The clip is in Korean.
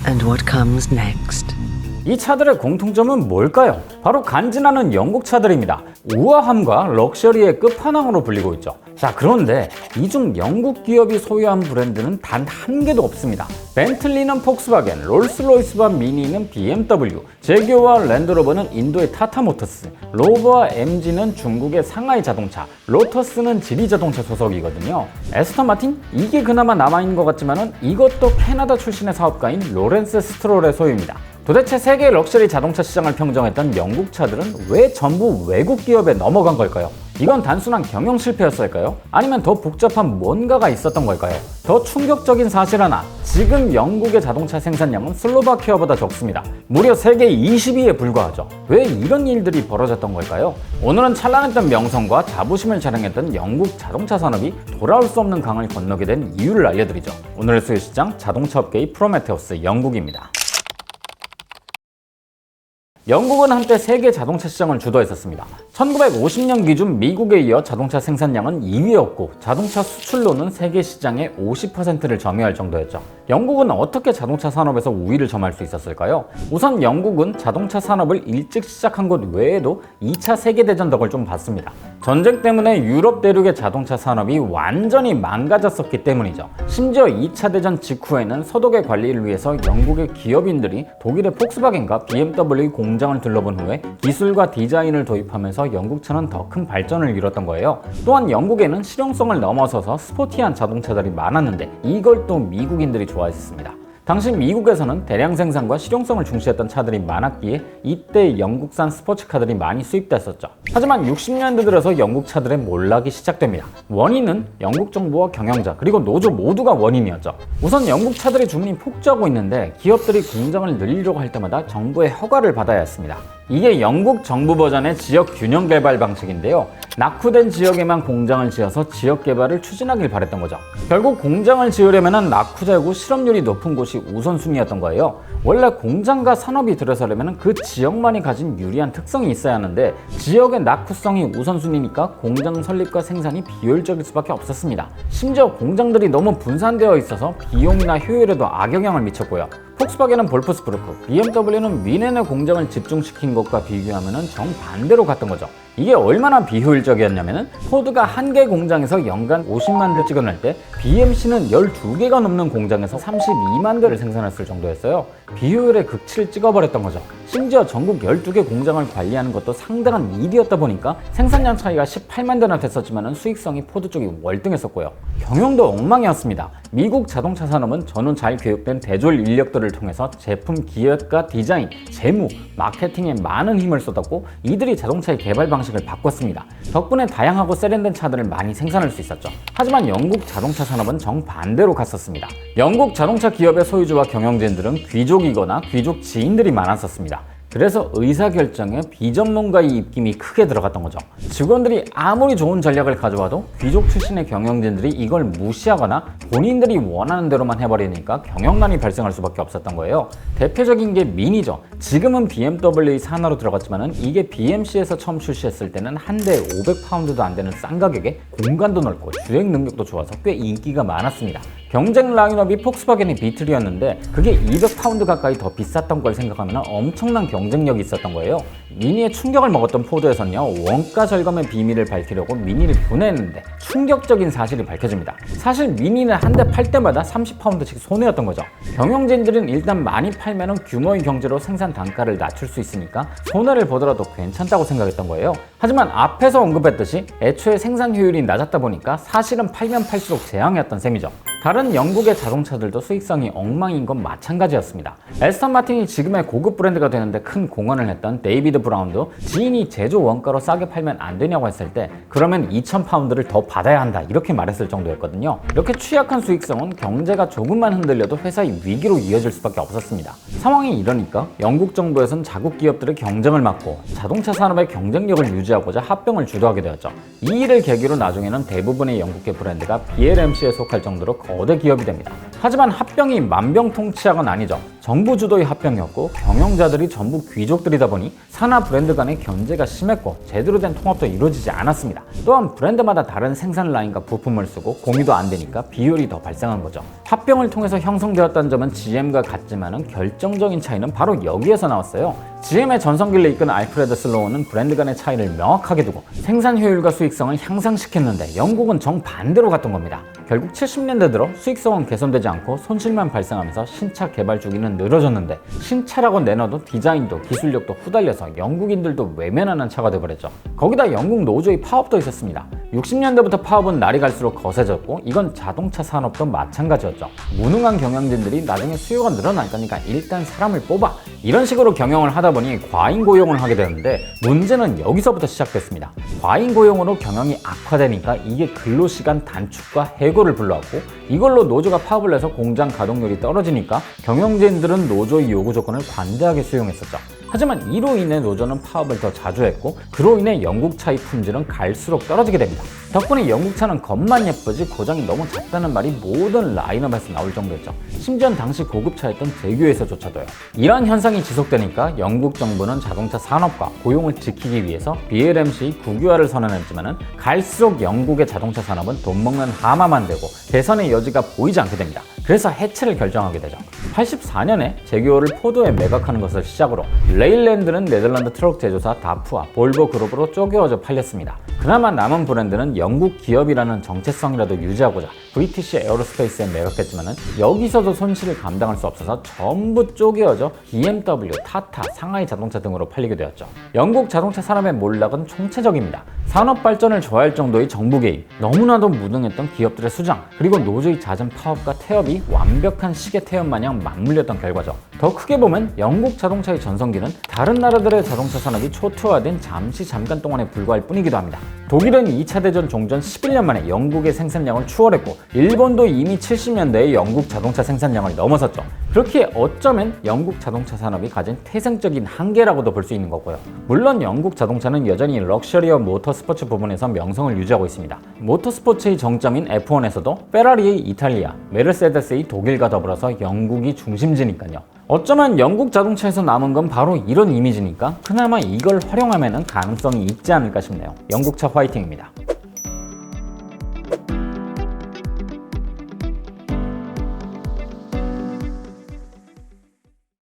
And what comes next? 이 차들의 공통점은 뭘까요? 바로 간지나는 영국 차들입니다. 우아함과 럭셔리의 끝판왕으로 불리고 있죠. 자, 그런데 이 중 영국 기업이 소유한 브랜드는 단 한 개도 없습니다. 벤틀리는 폭스바겐, 롤스로이스와 미니는 BMW, 제규어와 랜드로버는 인도의 타타모터스, 로버와 MG는 중국의 상하이 자동차, 로터스는 지리자동차 소속이거든요. 에스턴 마틴? 이게 그나마 남아있는 것 같지만은 이것도 캐나다 출신의 사업가인 로렌스 스트롤의 소유입니다. 도대체 세계 럭셔리 자동차 시장을 평정했던 영국 차들은 왜 전부 외국 기업에 넘어간 걸까요? 이건 단순한 경영 실패였을까요? 아니면 더 복잡한 뭔가가 있었던 걸까요? 더 충격적인 사실 하나, 지금 영국의 자동차 생산량은 슬로바키아보다 적습니다. 무려 세계 20위에 불과하죠. 왜 이런 일들이 벌어졌던 걸까요? 오늘은 찬란했던 명성과 자부심을 자랑했던 영국 자동차 산업이 돌아올 수 없는 강을 건너게 된 이유를 알려드리죠. 오늘의 수요시장 자동차 업계의 프로메테우스 영국입니다. 영국은 한때 세계 자동차 시장을 주도했었습니다. 1950년 기준 미국에 이어 자동차 생산량은 2위였고 자동차 수출로는 세계 시장의 50%를 점유할 정도였죠. 영국은 어떻게 자동차 산업에서 우위를 점할 수 있었을까요? 우선 영국은 자동차 산업을 일찍 시작한 것 외에도 2차 세계대전 덕을 좀 봤습니다. 전쟁 때문에 유럽 대륙의 자동차 산업이 완전히 망가졌었기 때문이죠. 심지어 2차 대전 직후에는 서독의 관리를 위해서 영국의 기업인들이 독일의 폭스바겐과 BMW 공장을 둘러본 후에 기술과 디자인을 도입하면서 영국차는 더 큰 발전을 이뤘던 거예요. 또한 영국에는 실용성을 넘어서서 스포티한 자동차들이 많았는데 이걸 또 미국인들이 좋아했습니다. 당시 미국에서는 대량 생산과 실용성을 중시했던 차들이 많았기에 이때 영국산 스포츠카들이 많이 수입됐었죠. 하지만 60년대 들어서 영국 차들의 몰락이 시작됩니다. 원인은 영국 정부와 경영자 그리고 노조 모두가 원인이었죠. 우선 영국 차들의 주문이 폭주하고 있는데 기업들이 공장을 늘리려고 할 때마다 정부의 허가를 받아야 했습니다. 이게 영국 정부 버전의 지역 균형 개발 방식인데요. 낙후된 지역에만 공장을 지어서 지역 개발을 추진하길 바랬던 거죠. 결국 공장을 지으려면 낙후되고 실업률이 높은 곳이 우선순위였던 거예요. 원래 공장과 산업이 들어서려면 그 지역만이 가진 유리한 특성이 있어야 하는데 지역의 낙후성이 우선순위니까 공장 설립과 생산이 비효율적일 수밖에 없었습니다. 심지어 공장들이 너무 분산되어 있어서 비용이나 효율에도 악영향을 미쳤고요. 폭스바겐은 볼프스부르크, BMW는 뮌헨의 공장을 집중시킨 것과 비교하면 정반대로 갔던 거죠. 이게 얼마나 비효율적이었냐면 포드가 한 개 공장에서 연간 50만 대 찍어낼 때 BMC는 12개가 넘는 공장에서 32만 대를 생산했을 정도였어요. 비효율의 극치를 찍어버렸던 거죠. 심지어 전국 12개 공장을 관리하는 것도 상당한 일이었다 보니까 생산량 차이가 18만 대나 됐었지만 수익성이 포드 쪽이 월등했었고요. 경영도 엉망이었습니다. 미국 자동차 산업은 전후 잘 교육된 대졸 인력들을 통해서 제품 기획과 디자인, 재무, 마케팅에 많은 힘을 쏟았고 이들이 자동차의 개발 방식을 바꿨습니다. 덕분에 다양하고 세련된 차들을 많이 생산할 수 있었죠. 하지만 영국 자동차 산업은 정반대로 갔었습니다. 영국 자동차 기업의 소유주와 경영진들은 귀족이거나 귀족 지인들이 많았었습니다. 그래서 의사결정에 비전문가의 입김이 크게 들어갔던 거죠. 직원들이 아무리 좋은 전략을 가져와도 귀족 출신의 경영진들이 이걸 무시하거나 본인들이 원하는 대로만 해버리니까 경영난이 발생할 수밖에 없었던 거예요. 대표적인 게 미니죠. 지금은 BMW 산하로 들어갔지만 이게 BMC에서 처음 출시했을 때는 한 대에 500파운드도 안 되는 싼 가격에 공간도 넓고 주행 능력도 좋아서 꽤 인기가 많았습니다. 경쟁 라인업이 폭스바겐의 비틀이었는데 그게 200파운드 가까이 더 비쌌던 걸 생각하면 엄청난 경쟁력이 있었던 거예요. 미니에 충격을 먹었던 포드에서는요, 원가 절감의 비밀을 밝히려고 미니를 분해했는데 충격적인 사실이 밝혀집니다. 사실 미니는 한 대 팔 때마다 30파운드씩 손해였던 거죠. 경영진들은 일단 많이 팔면 규모의 경제로 생산 단가를 낮출 수 있으니까 손해를 보더라도 괜찮다고 생각했던 거예요. 하지만 앞에서 언급했듯이 애초에 생산 효율이 낮았다 보니까 사실은 팔면 팔수록 재앙이었던 셈이죠. 다른 영국의 자동차들도 수익성이 엉망인 건 마찬가지였습니다. 에스턴 마틴이 지금의 고급 브랜드가 되는데 큰 공헌을 했던 데이비드 브라운도 지인이 제조 원가로 싸게 팔면 안 되냐고 했을 때 그러면 2,000파운드를 더 받아야 한다 이렇게 말했을 정도였거든요. 이렇게 취약한 수익성은 경제가 조금만 흔들려도 회사의 위기로 이어질 수밖에 없었습니다. 상황이 이러니까 영국 정부에선 자국 기업들의 경쟁을 막고 자동차 산업의 경쟁력을 유지하고자 합병을 주도하게 되었죠. 이 일을 계기로 나중에는 대부분의 영국계 브랜드가 BLMC에 속할 정도로 거대 기업이 됩니다. 하지만 합병이 만병통치약은 아니죠. 정부 주도의 합병이었고 경영자들이 전부 귀족들이다 보니 산하 브랜드 간의 견제가 심했고 제대로 된 통합도 이루어지지 않았습니다. 또한 브랜드마다 다른 생산 라인과 부품을 쓰고 공유도 안 되니까 비효율이 더 발생한 거죠. 합병을 통해서 형성되었다는 점은 GM과 같지만은 결정적인 차이는 바로 여기에서 나왔어요. GM의 전성기를 이끈 알프레드 슬로우는 브랜드 간의 차이를 명확하게 두고 생산 효율과 수익성을 향상시켰는데 영국은 정반대로 갔던 겁니다. 결국 70년대 들어 수익성은 개선되지 않고 손실만 발생하면서 신차 개발 주기는 늘어졌는데 신차라고 내놔도 디자인도 기술력도 후달려서 영국인들도 외면하는 차가 돼버렸죠. 거기다 영국 노조의 파업도 있었습니다. 60년대부터 파업은 날이 갈수록 거세졌고 이건 자동차 산업도 마찬가지였죠. 무능한 경영진들이 나중에 수요가 늘어나니까 일단 사람을 뽑아 이런 식으로 경영을 하다 보니 과잉 고용을 하게 되는데 문제는 여기서부터 시작됐습니다. 과잉 고용으로 경영이 악화되니까 이게 근로시간 단축과 해고를 불러왔고 이걸로 노조가 파업을 내서 공장 가동률이 떨어지니까 경영진들은 노조의 요구 조건을 관대하게 수용했었죠. 하지만 이로 인해 노조는 파업을 더 자주 했고 그로 인해 영국차의 품질은 갈수록 떨어지게 됩니다. 덕분에 영국차는 겉만 예쁘지 고장이 너무 작다는 말이 모든 라인업에서 나올 정도였죠. 심지어 당시 고급차였던 제규에서조차도요. 이러한 현상이 지속되니까 영국 정부는 자동차 산업과 고용을 지키기 위해서 BLMC 국유화를 선언했지만 갈수록 영국의 자동차 산업은 돈 먹는 하마만 되고 개선의 여지가 보이지 않게 됩니다. 그래서 해체를 결정하게 되죠. 84년에 제규어를 포도에 매각하는 것을 시작으로 레일랜드는 네덜란드 트럭 제조사 다프와 볼보 그룹으로 쪼개어져 팔렸습니다. 그나마 남은 브랜드는 영국 기업이라는 정체성이라도 유지하고자 브리티시 에어로스페이스에 매각했지만 여기서도 손실을 감당할 수 없어서 전부 쪼개어져 BMW, 타타, 상하이 자동차 등으로 팔리게 되었죠. 영국 자동차 산업의 몰락은 총체적입니다. 산업 발전을 저해할 정도의 정부 개입, 너무나도 무능했던 기업들의 수장, 그리고 노조의 잦은 파업과 태업이 완벽한 시계 태엽 마냥 맞물렸던 결과죠. 더 크게 보면 영국 자동차의 전성기는 다른 나라들의 자동차 산업이 초토화된 잠깐 동안에 불과할 뿐이기도 합니다. 독일은 2차 대전 종전 11년 만에 영국의 생산량을 추월했고 일본도 이미 70년대에 영국 자동차 생산량을 넘어섰죠. 그렇게 어쩌면 영국 자동차 산업이 가진 태생적인 한계라고도 볼 수 있는 거고요. 물론 영국 자동차는 여전히 럭셔리어 모터스포츠 부분에서 명성을 유지하고 있습니다. 모터스포츠의 정점인 F1에서도 페라리의 이탈리아, 메르세데스의 독일과 더불어서 영국이 중심지니까요. 어쩌면 영국 자동차에서 남은 건 바로 이런 이미지니까 그나마 이걸 활용하면 가능성이 있지 않을까 싶네요. 영국차 화이팅입니다.